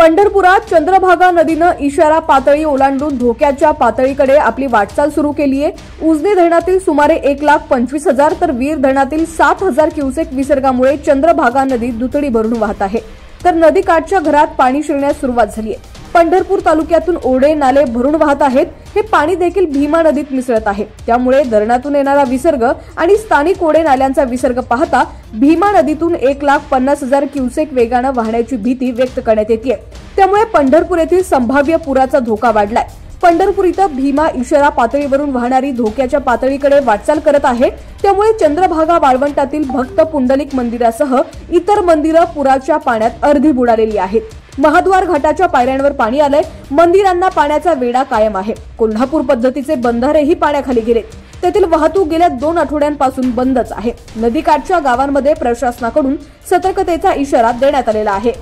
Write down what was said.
पंढरपुरात चंद्रभागा नदीनं इशारा पातळी ओलांडून धोक्याच्या पातळीकडे आपली वाटचाल सुरू केली आहे। उजनी धरणातील सुमारे 1,25,000 तर वीर धरणातील 7,000 क्युसेक विसर्गामुळे चंद्रभागा नदी दुथडी भरून वाहत आहे। तर नदीकाठच्या घरात पाणी शिरण्यास सुरुवात झाली आहे। पंढरपूर तालुक्यातून ओढे नाले भरून वाहत आहेत। हे पाणी देखील भीमा नदीत मिसळत आहे। त्यामुळे धरणातून येणारा विसर्ग आणि स्थानिक ओढे नाल्यांचा विसर्ग पाहता भीमा नदीतून 1,50,000 क्युसेक वेगाने वाहण्याची भीती व्यक्त करण्यात येते। त्यामुळे पंढरपूर येथील संभाव्य पुराचा धोका वाढलाय। पंढरपूर इथं भीमा इशारा पातळीवरून वाहणारी धोक्याच्या पातळीकडे वाटचाल करत आहे। त्यामुळे चंद्रभागा वाळवंटातील भक्त पुंडलिक मंदिरासह इतर मंदिरं पुराच्या पाण्यात अर्धी बुडालेली आहेत। महाद्वार घाटाच्या पायऱ्यांवर पाणी आलंय। मंदिरांना पाण्याचा वेढा कायम आहे। कोल्हापूर पद्धतीचे बंधारेही पाण्याखाली गेले। तेथील वाहतूक गेल्या 2 आठवड्यांपासून बंदच आहे। नदीकाठच्या गावांमध्ये प्रशासनाकडून सतर्कतेचा इशारा देण्यात आलेला आहे।